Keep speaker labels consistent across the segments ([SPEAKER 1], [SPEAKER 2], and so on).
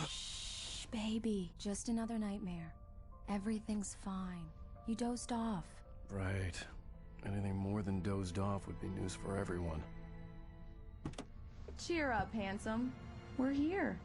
[SPEAKER 1] Shh, baby. Just another nightmare. Everything's fine. You dozed off.
[SPEAKER 2] Right. Anything more than dozed off would be news for everyone.
[SPEAKER 3] Cheer up, handsome. We're here.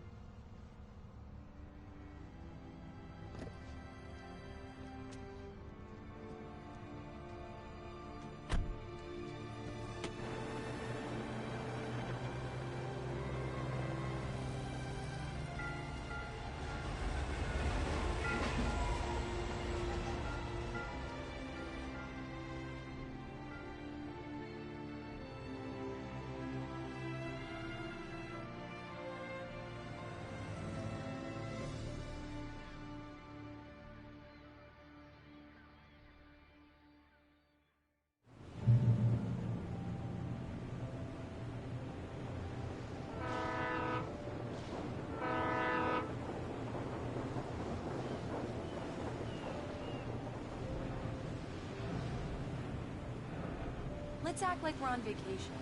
[SPEAKER 1] Let's act like we're on vacation.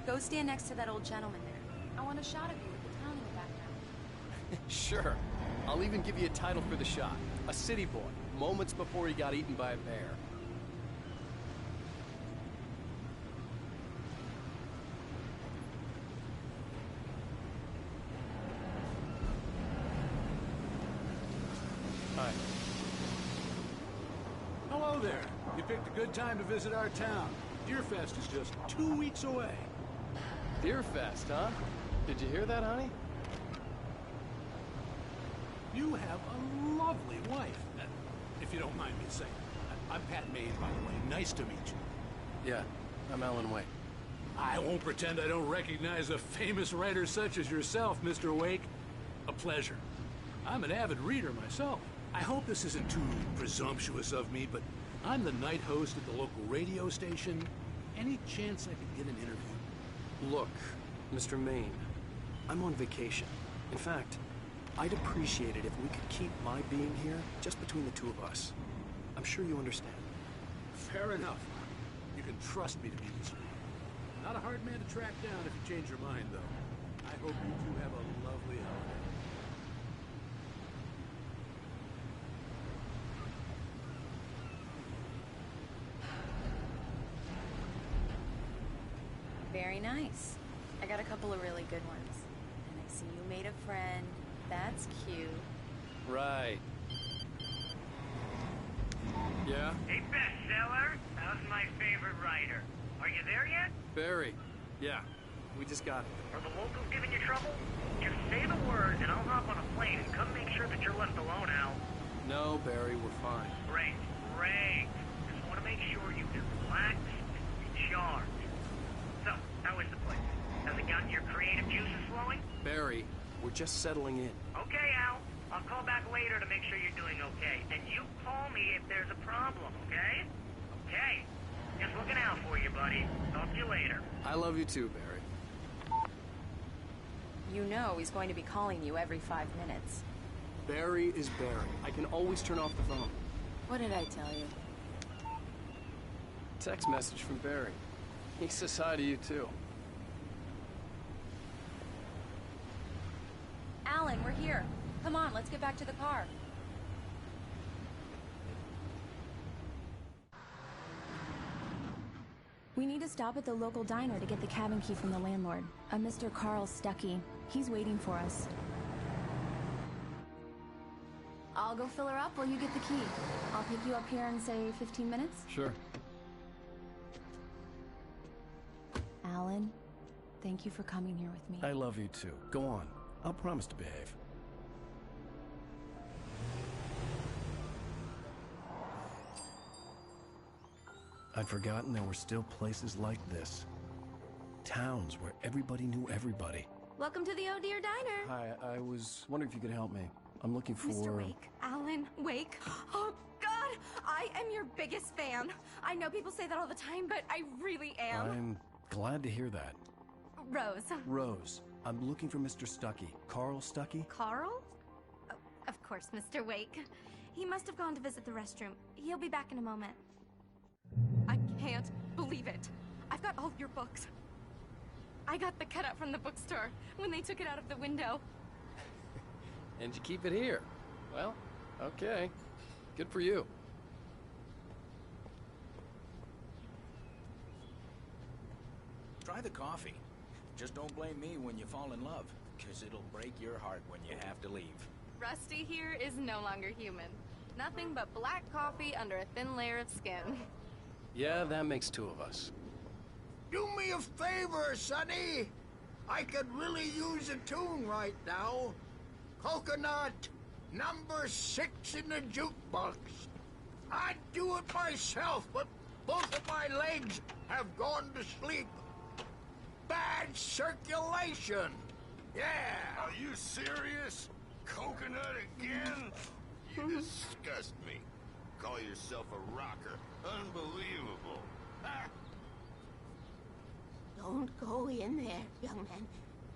[SPEAKER 1] Go stand next to that old gentleman there. I want a shot of you with the town in the background.
[SPEAKER 4] Sure. I'll even give you a title for the shot. A city boy, moments before he got eaten by a bear. Hi.
[SPEAKER 5] Hello there. You picked a good time to visit our town. Deerfest is just 2 weeks away.
[SPEAKER 4] Deerfest, huh? Did you hear that, honey?
[SPEAKER 5] You have a lovely wife, if you don't mind me saying. I'm Pat Maine, by the way. Nice to meet you.
[SPEAKER 2] Yeah, I'm Alan Wake.
[SPEAKER 5] I won't pretend I don't recognize a famous writer such as yourself, Mr. Wake. A pleasure. I'm an avid reader myself. I hope this isn't too presumptuous of me, but I'm the night host at the local radio station. Any chance I could get an interview?
[SPEAKER 2] Look, Mr. Maine, I'm on vacation. In fact, I'd appreciate it if we could keep my being here just between the two of us. I'm sure you understand.
[SPEAKER 5] Fair enough. You can trust me to be discreet. Not a hard man to track down if you change your mind, though. I hope you two have a lovely holiday.
[SPEAKER 1] Very nice. I got a couple of really good ones. And I see you made a friend. That's cute.
[SPEAKER 4] Right. Yeah?
[SPEAKER 6] Hey, bestseller. How's my favorite writer? Are you there yet?
[SPEAKER 4] Barry. Yeah. We just got it.
[SPEAKER 6] Are the locals giving you trouble? Just say the word and I'll hop on a plane and come make sure that you're left alone, Al.
[SPEAKER 4] No, Barry, we're fine.
[SPEAKER 6] Great, great. Just want to make sure you've been relaxed and charged. So, how is the place? Has it gotten your creative juices flowing?
[SPEAKER 4] Barry, we're just settling in.
[SPEAKER 6] Okay, Al. I'll call back later to make sure you're doing okay. And you call me if there's a problem, okay? Okay. Just looking out for you, buddy. Talk to you later.
[SPEAKER 4] I love you too, Barry.
[SPEAKER 1] You know he's going to be calling you every 5 minutes.
[SPEAKER 4] Barry is Barry. I can always turn off the phone.
[SPEAKER 1] What did I tell you?
[SPEAKER 4] Text message from Barry. He says hi to you too.
[SPEAKER 1] Alan, we're here. Come on, let's get back to the car. We need to stop at the local diner to get the cabin key from the landlord, a Mr. Carl Stuckey. He's waiting for us. I'll go fill her up while you get the key. I'll pick you up here in, say, 15 minutes?
[SPEAKER 4] Sure.
[SPEAKER 1] Alan, thank you for coming here with me.
[SPEAKER 2] I love you too. Go on. I'll promise to behave. I'd forgotten there were still places like this. Towns where everybody knew everybody.
[SPEAKER 7] Welcome to the Oh Dear Diner.
[SPEAKER 2] Hi, I was wondering if you could help me. I'm looking for...
[SPEAKER 7] Mr. Wake. Alan Wake. Oh, God! I am your biggest fan. I know people say that all the time, but I really am.
[SPEAKER 2] I'm glad to hear that.
[SPEAKER 7] Rose.
[SPEAKER 2] Rose, I'm looking for Mr. Stuckey. Carl Stuckey?
[SPEAKER 7] Carl? Oh, of course, Mr. Wake. He must have gone to visit the restroom. He'll be back in a moment. I can't believe it. I've got all your books. I got the cutout from the bookstore when they took it out of the window.
[SPEAKER 4] And you keep it here. Well, okay. Good for you.
[SPEAKER 8] Try the coffee. Just don't blame me when you fall in love, 'cause it'll break your heart when you have to leave.
[SPEAKER 7] Rusty here is no longer human. Nothing but black coffee under a thin layer of skin.
[SPEAKER 4] Yeah, that makes two of us.
[SPEAKER 9] Do me a favor, Sonny. I could really use a tune right now. Coconut, number 6 in the jukebox. I'd do it myself, but both of my legs have gone to sleep. Bad circulation. Yeah.
[SPEAKER 10] Are you serious? Coconut again? You disgust me. Call yourself a rocker. Unbelievable. Ah.
[SPEAKER 11] Don't go in there, young man.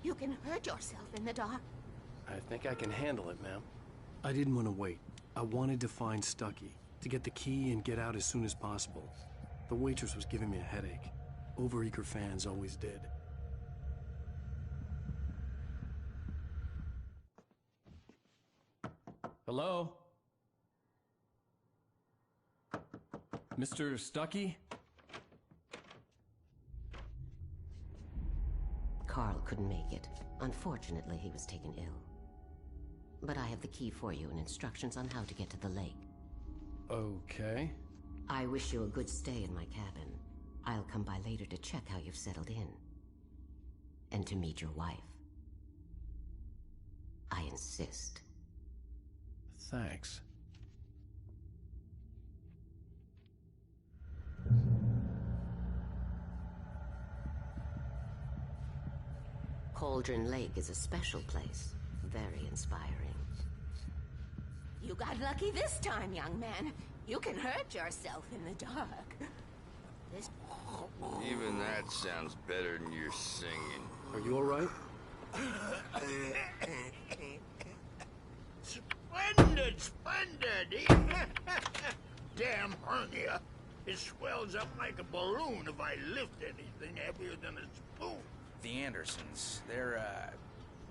[SPEAKER 11] You can hurt yourself in the dark.
[SPEAKER 4] I think I can handle it, ma'am.
[SPEAKER 2] I didn't want to wait. I wanted to find Stucky, to get the key and get out as soon as possible. The waitress was giving me a headache. Overeager fans always did.
[SPEAKER 4] Hello? Mr. Stucky?
[SPEAKER 12] Carl couldn't make it. Unfortunately, he was taken ill. But I have the key for you and instructions on how to get to the lake.
[SPEAKER 4] Okay.
[SPEAKER 12] I wish you a good stay in my cabin. I'll come by later to check how you've settled in. And to meet your wife. I insist.
[SPEAKER 2] Thanks.
[SPEAKER 12] Cauldron Lake is a special place. Very inspiring.
[SPEAKER 11] You got lucky this time, young man. You can hurt yourself in the dark. This...
[SPEAKER 10] Even that sounds better than your singing.
[SPEAKER 2] Are you all right?
[SPEAKER 9] Splendid, splendid! Damn hernia. It swells up like a balloon if I lift anything heavier than a spoon.
[SPEAKER 8] The Andersons, they're,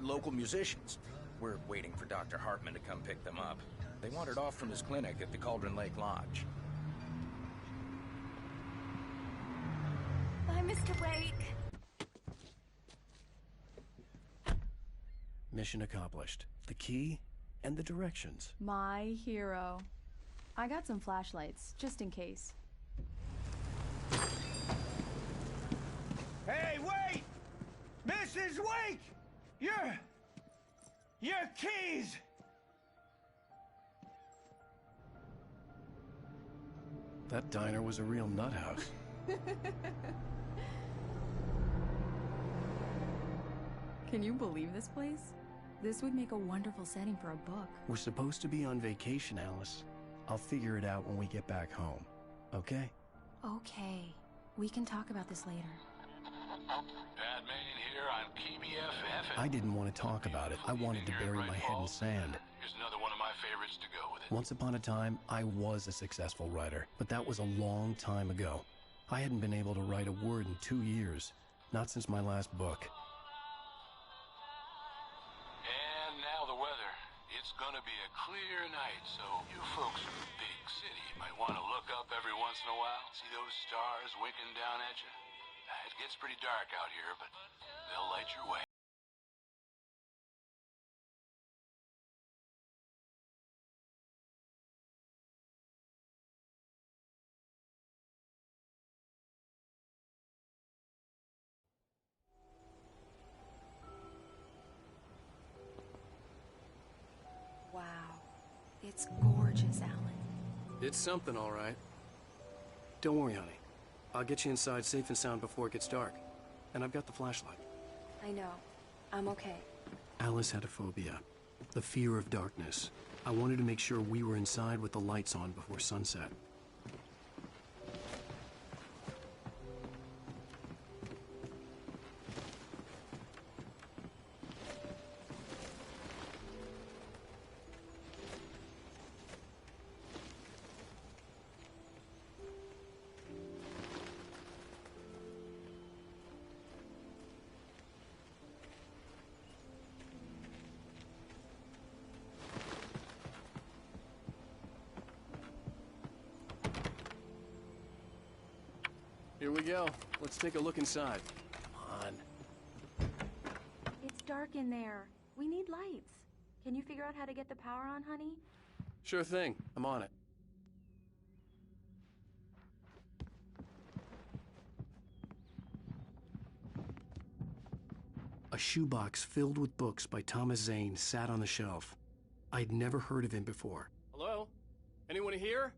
[SPEAKER 8] local musicians. We're waiting for Dr. Hartman to come pick them up. They wandered off from his clinic at the Cauldron Lake Lodge.
[SPEAKER 7] Bye, Mr. Wake.
[SPEAKER 2] Mission accomplished. The key and the directions.
[SPEAKER 3] My hero. I got some flashlights, just in case.
[SPEAKER 9] Hey, wait! Mrs. Wake! Your keys!
[SPEAKER 2] That diner was a real nut house.
[SPEAKER 3] Can you believe this place? This would make a wonderful setting for a book.
[SPEAKER 2] We're supposed to be on vacation, Alice. I'll figure it out when we get back home. Okay?
[SPEAKER 1] Okay. We can talk about this later.
[SPEAKER 5] Batman here on ps5.
[SPEAKER 2] I didn't want to talk about it. I wanted to bury my head in sand.
[SPEAKER 5] Here's another one of my favorites to go with it.
[SPEAKER 2] Once upon a time, I was a successful writer, but that was a long time ago. I hadn't been able to write a word in 2 years, not since my last book.
[SPEAKER 5] And now the weather. It's gonna be a clear night, so you folks in the big city might want to look up every once in a while. See those stars winking down at you? It gets pretty dark out here, but they'll light your way.
[SPEAKER 1] Wow. It's gorgeous, Alan.
[SPEAKER 2] It's something, all right. Don't worry, honey. I'll get you inside safe and sound before it gets dark. And I've got the flashlight.
[SPEAKER 1] I know. I'm okay.
[SPEAKER 2] Alice had a phobia. The fear of darkness. I wanted to make sure we were inside with the lights on before sunset. we go. Let's take a look inside. Come on.
[SPEAKER 1] It's dark in there. We need lights. Can you figure out how to get the power on, honey?
[SPEAKER 2] Sure thing. I'm on it. A shoebox filled with books by Thomas Zane sat on the shelf. I'd never heard of him before. Hello? Anyone here?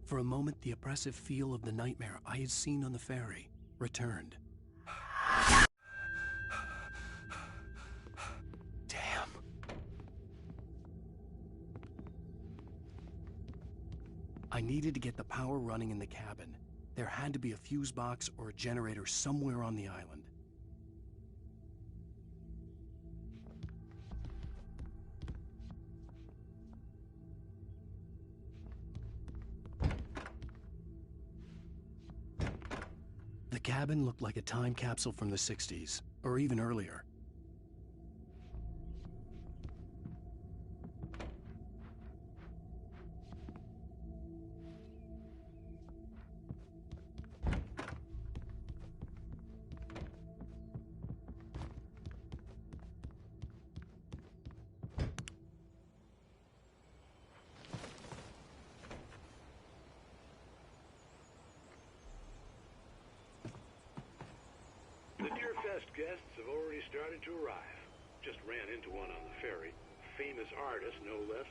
[SPEAKER 2] For a moment, the oppressive feel of the nightmare I had seen on the ferry returned. Damn. I needed to get the power running in the cabin. There had to be a fuse box or a generator somewhere on the island. The cabin looked like a time capsule from the 60s, or even earlier.
[SPEAKER 5] Guests have already started to arrive. Just ran into one on the ferry. Famous artist, no less.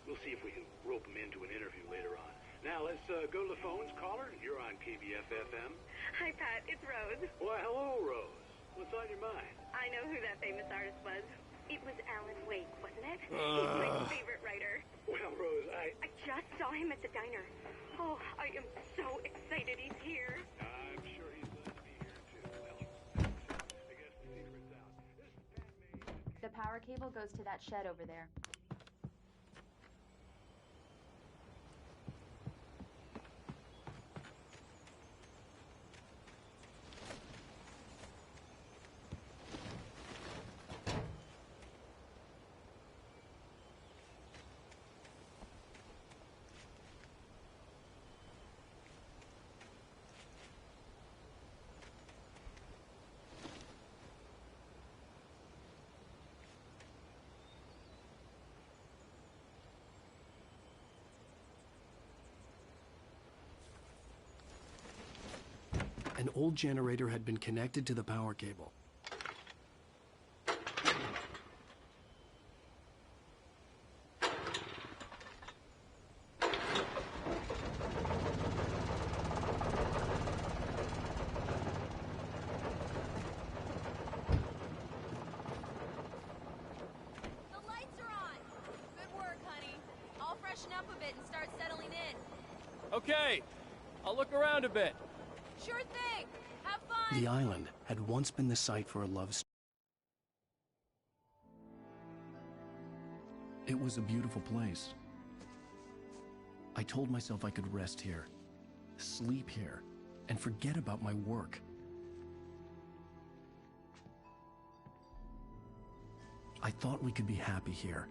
[SPEAKER 5] We'll see if we can rope him into an interview later on. Now, let's go to the phones. Caller, you're on KBF-FM.
[SPEAKER 13] Hi, Pat. It's Rose.
[SPEAKER 5] Why, hello, Rose. What's on your mind?
[SPEAKER 13] I know who that famous artist was. It was Alan Wake, wasn't it? He's my favorite writer.
[SPEAKER 5] Well, Rose, I
[SPEAKER 13] just saw him at the diner. Oh, I am so excited he's here.
[SPEAKER 5] I'm sure he's glad to be here, too. Well, I guess the secret's out. This is Pat May.
[SPEAKER 1] The power cable goes to that shed over there.
[SPEAKER 2] An old generator had been connected to the power cable.
[SPEAKER 4] Okay, I'll look around a bit.
[SPEAKER 1] Sure thing. Have fun.
[SPEAKER 2] The island had once been the site for a love story. It was a beautiful place. I told myself I could rest here, sleep here, and forget about my work. I thought we could be happy here.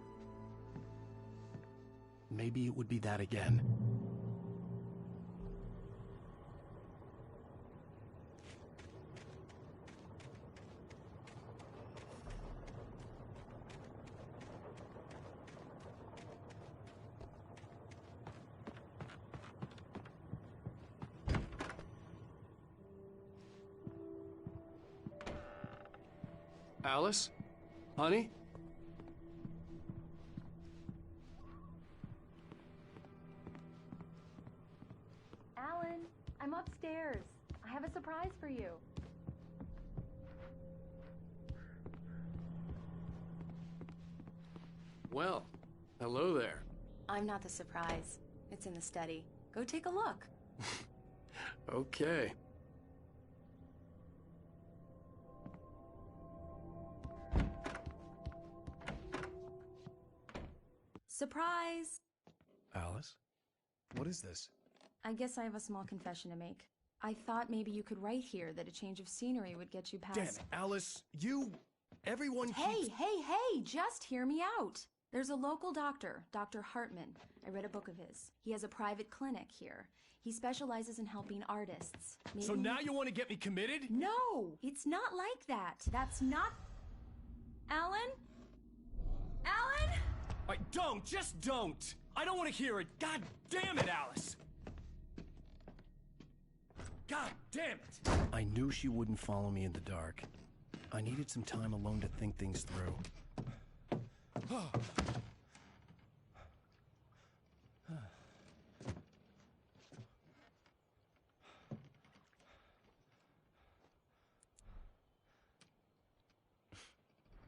[SPEAKER 2] Maybe it would be that again. Alice? Honey?
[SPEAKER 1] Alan, I'm upstairs. I have a surprise for you.
[SPEAKER 2] Well, hello there.
[SPEAKER 1] I'm not the surprise. It's in the study. Go take a look.
[SPEAKER 2] Okay.
[SPEAKER 3] Surprise!
[SPEAKER 2] Alice? What is this?
[SPEAKER 3] I guess I have a small confession to make. I thought maybe you could write here that a change of scenery would get you past...
[SPEAKER 2] Damn it, Alice, everyone
[SPEAKER 3] Hey,
[SPEAKER 2] keeps...
[SPEAKER 3] hey, just hear me out. There's a local doctor, Dr. Hartman. I read a book of his. He has a private clinic here. He specializes in helping artists. Maybe...
[SPEAKER 2] So now you want to get me committed?
[SPEAKER 3] No, it's not like that. That's not... Alan? Alan?
[SPEAKER 2] Just don't! I don't want to hear it! God damn it, Alice! God damn it! I knew she wouldn't follow me in the dark. I needed some time alone to think things through.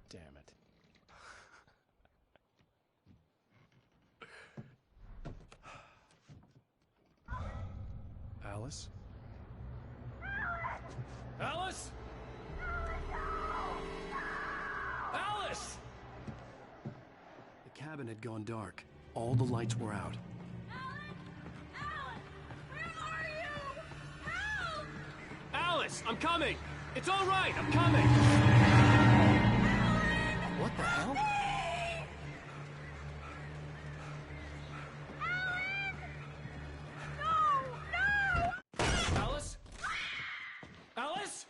[SPEAKER 2] Damn it. Alice? Alice? Alice! The cabin had gone dark. All the lights were out. Alice, I'm coming! It's all right, I'm coming! What the hell? Alice? Alice?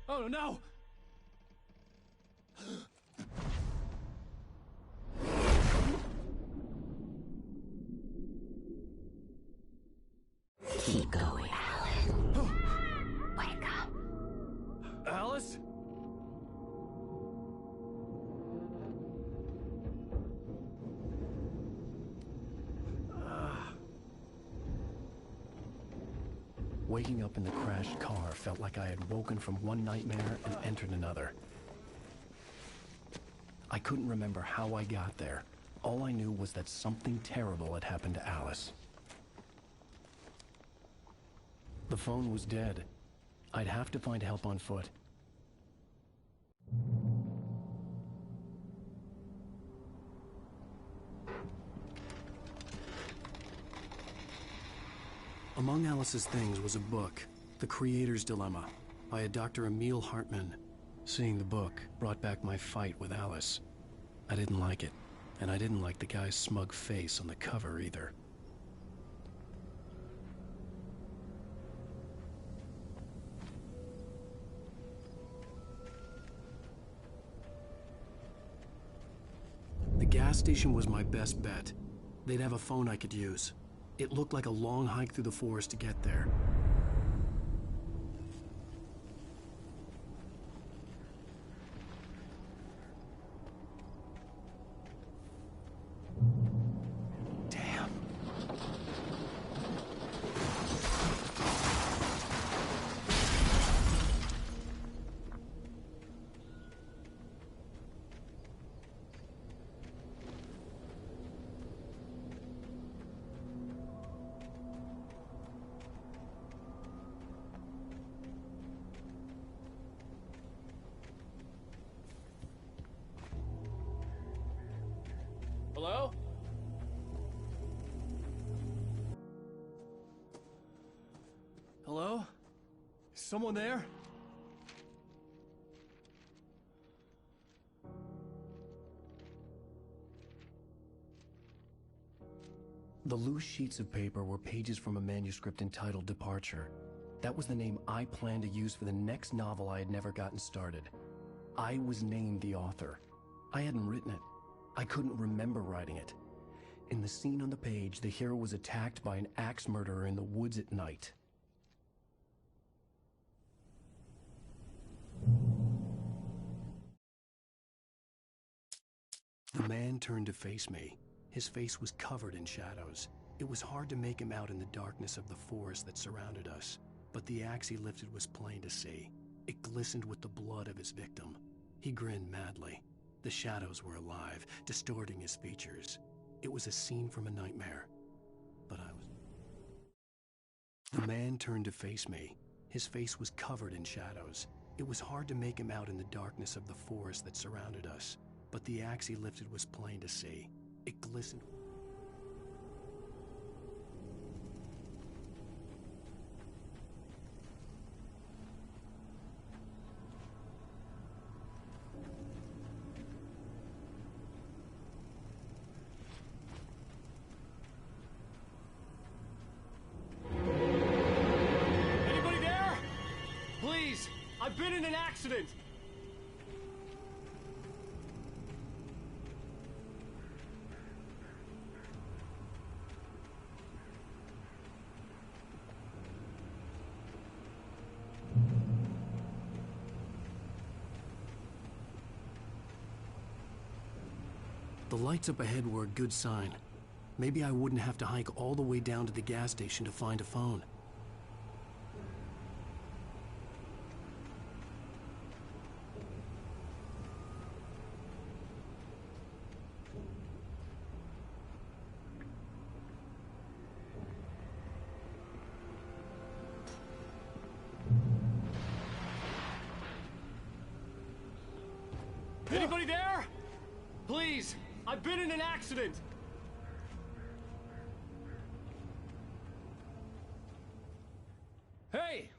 [SPEAKER 2] Oh no!
[SPEAKER 12] Keep going, Alan. Wake up.
[SPEAKER 2] Alice? Waking up in the crashed car felt like I had woken from one nightmare and entered another. I couldn't remember how I got there. All I knew was that something terrible had happened to Alice. The phone was dead. I'd have to find help on foot. Among Alice's things was a book, The Creator's Dilemma, by a Dr. Emil Hartman. Seeing the book brought back my fight with Alice. I didn't like it, and I didn't like the guy's smug face on the cover either. The gas station was my best bet. They'd have a phone I could use. It looked like a long hike through the forest to get there. Damn. Hello? Hello? Is someone there? The loose sheets of paper were pages from a manuscript entitled Departure. That was the name I planned to use for the next novel I had never gotten started. I was named the author. I hadn't written it. I couldn't remember writing it. In the scene on the page, the hero was attacked by an axe murderer in the woods at night. The man turned to face me. His face was covered in shadows. It was hard to make him out in the darkness of the forest that surrounded us, but the axe he lifted was plain to see. It glistened with the blood of his victim. He grinned madly. The shadows were alive, distorting his features. It was a scene from a nightmare. But I was... The man turned to face me. His face was covered in shadows. It was hard to make him out in the darkness of the forest that surrounded us, but the axe he lifted was plain to see. It glistened.
[SPEAKER 14] Anybody there? Please, I've been in an accident.
[SPEAKER 2] The lights up ahead were a good sign. Maybe I wouldn't have to hike all the way down to the gas station to find a phone.
[SPEAKER 14] Anybody there? Please, I've been in an accident. Hey!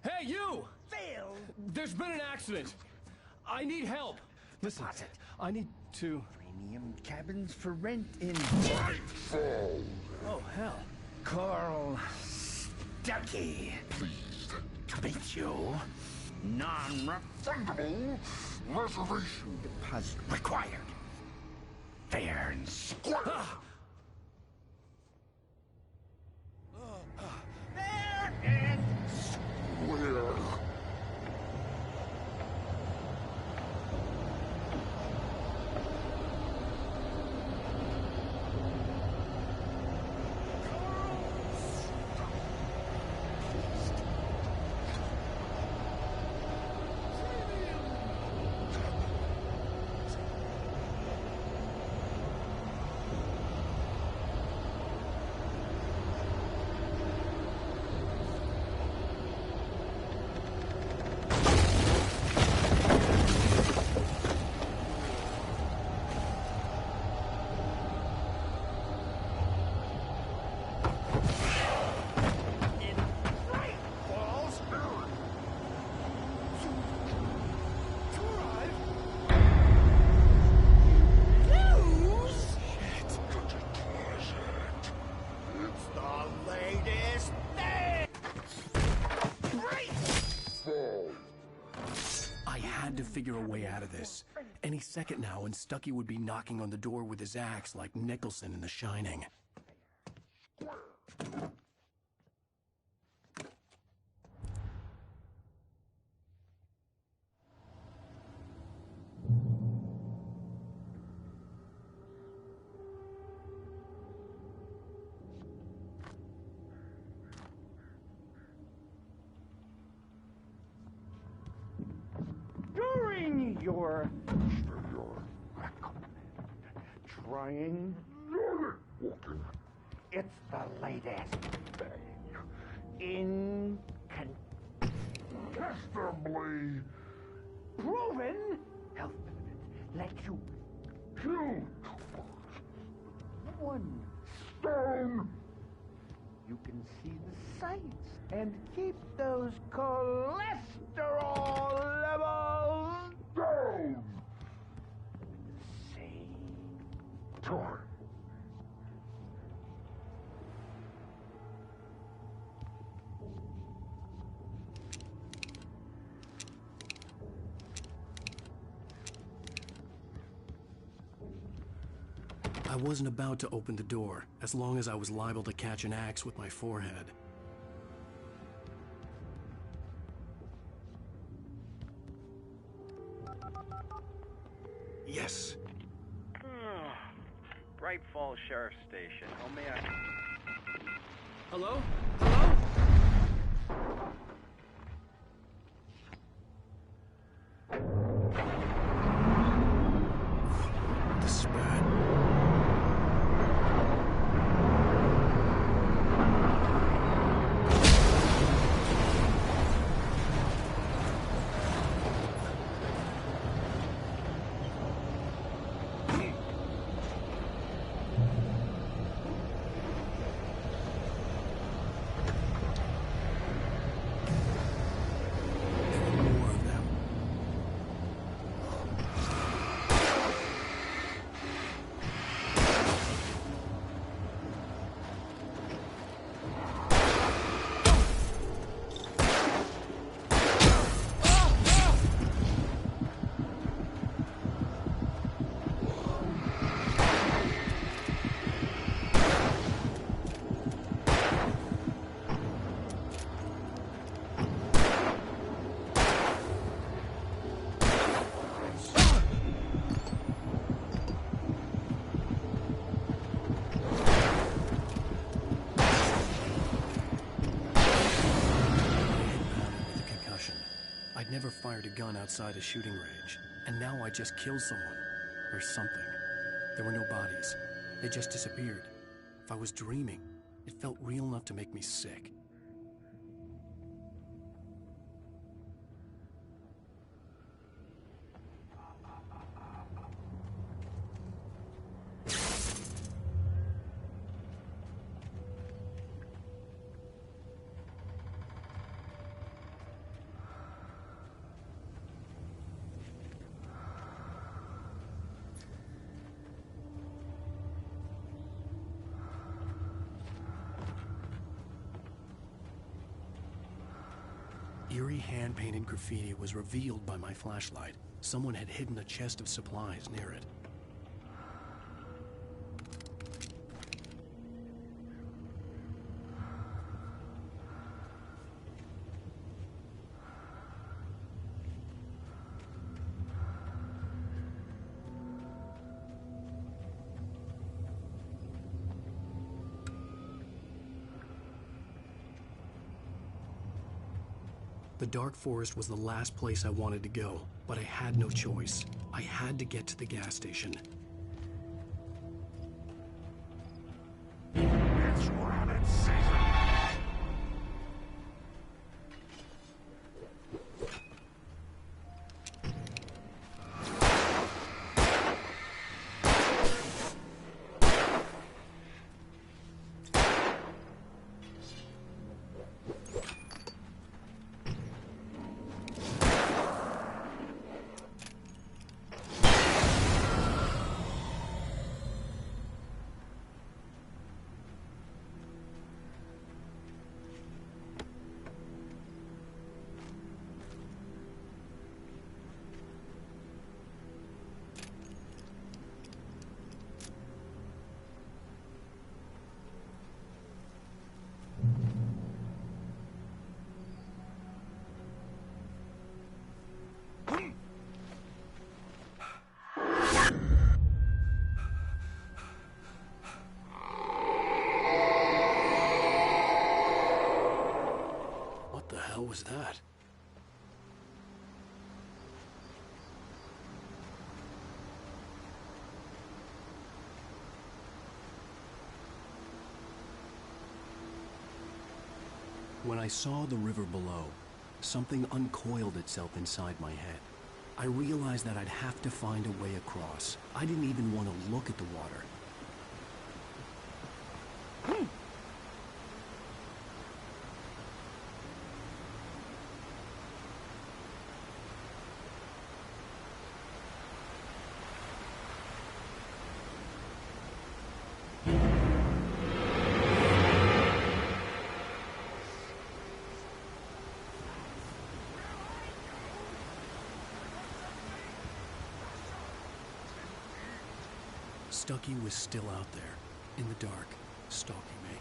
[SPEAKER 14] Hey, you!
[SPEAKER 15] Phil!
[SPEAKER 14] There's been an accident. I need help.
[SPEAKER 2] Listen, I need to...
[SPEAKER 15] Premium cabins for rent in...
[SPEAKER 10] Nightfall!
[SPEAKER 2] Oh, hell.
[SPEAKER 15] Carl Stuckey.
[SPEAKER 10] Pleased
[SPEAKER 15] To meet you. Non-refundable
[SPEAKER 10] reservation
[SPEAKER 15] deposit required. Fair and square. Fair and
[SPEAKER 10] square.
[SPEAKER 2] To figure a way out of this. Any second now, and Stuckey would be knocking on the door with his axe like Nicholson in The Shining.
[SPEAKER 15] During your trying
[SPEAKER 10] walking.
[SPEAKER 15] It's the latest thing.
[SPEAKER 10] Incontestably
[SPEAKER 15] Proven health benefits let you
[SPEAKER 10] kill
[SPEAKER 15] one
[SPEAKER 10] stone.
[SPEAKER 15] You can see the sights and keep those cholesterol levels
[SPEAKER 10] down.
[SPEAKER 15] Same
[SPEAKER 10] Time.
[SPEAKER 2] I wasn't about to open the door, as long as I was liable to catch an axe with my forehead. Yes.
[SPEAKER 16] Bright Falls Sheriff Station. How may I...
[SPEAKER 14] Hello? Hello?
[SPEAKER 2] This is bad. I'd never fired a gun outside a shooting range, and now I just killed someone. Or something. There were no bodies. They just disappeared. If I was dreaming, it felt real enough to make me sick. Eerie hand-painted graffiti was revealed by my flashlight. Someone had hidden a chest of supplies near it. The dark forest was the last place I wanted to go, but I had no choice. I had to get to the gas station.
[SPEAKER 10] It's rabbit season.
[SPEAKER 2] What the hell was that? When I saw the river below, something uncoiled itself inside my head. I realized that I'd have to find a way across. I didn't even want to look at the water. Stucky was still out there, in the dark, stalking me.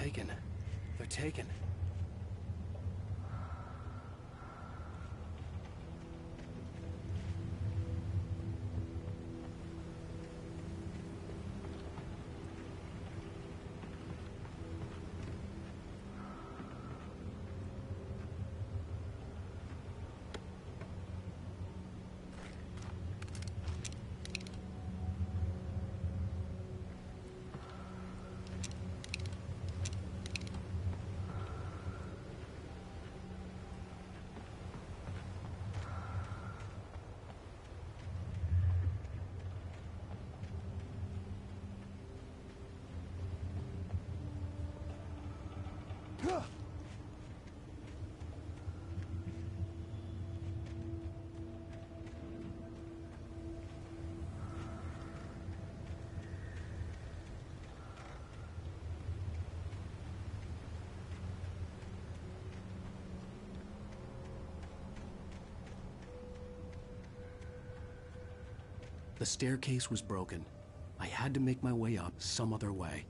[SPEAKER 2] taken. They're taken. The staircase was broken. I had to make my way up some other way.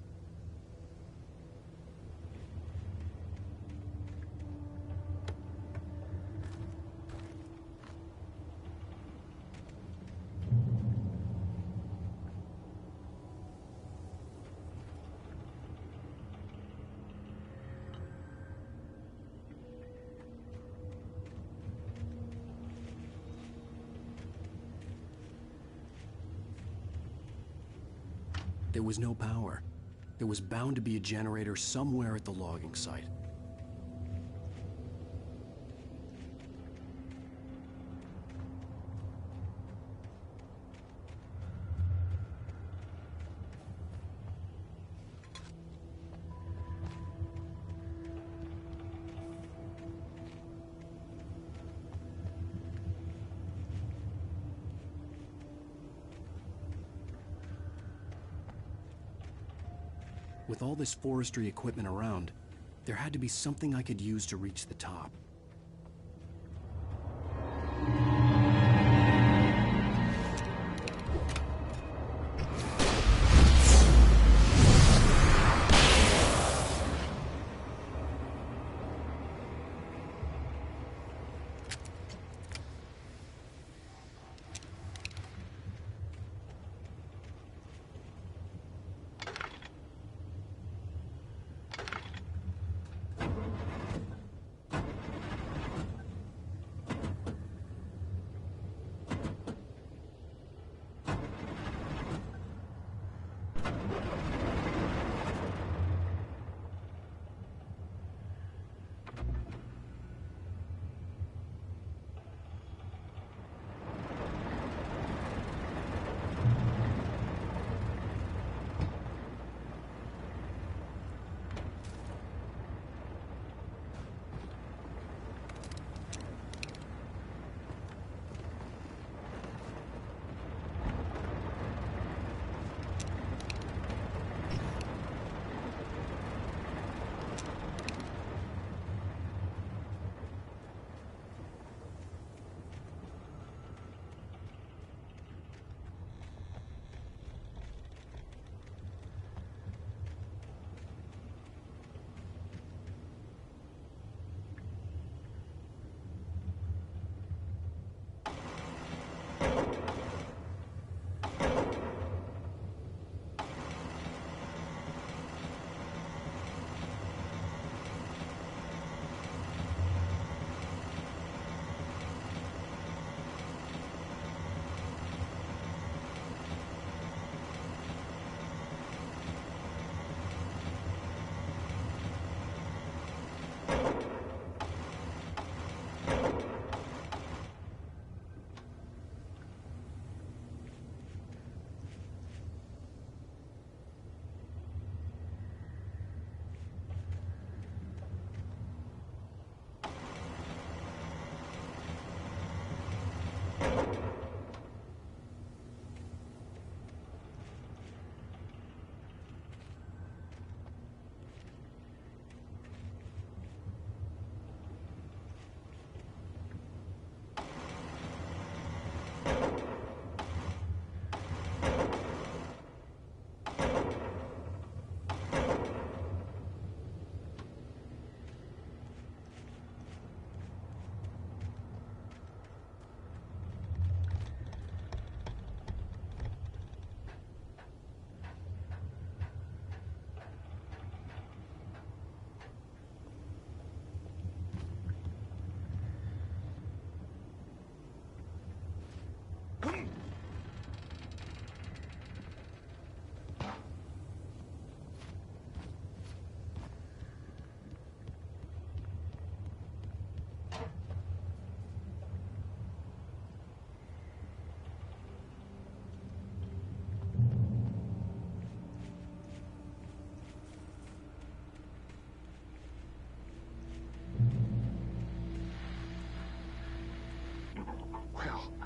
[SPEAKER 2] There was no power. There was bound to be a generator somewhere at the logging site. With all this forestry equipment around, there had to be something I could use to reach the top.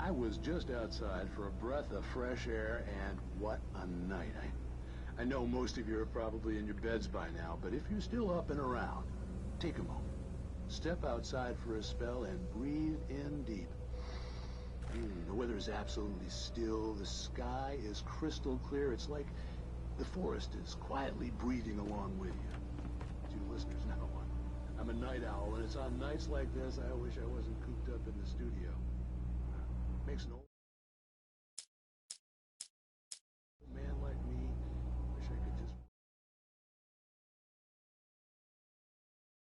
[SPEAKER 17] I was just outside for a breath of fresh air, and what a night. I know most of you are probably in your beds by now, but if you're still up and around, take a moment. Step outside for a spell and breathe in deep. The weather is absolutely still. The sky is crystal clear. It's like the forest is quietly breathing along with you. As you listeners know, I'm a night owl, and it's on nights like this I wish I wasn't cooped up in the studio. Makes no...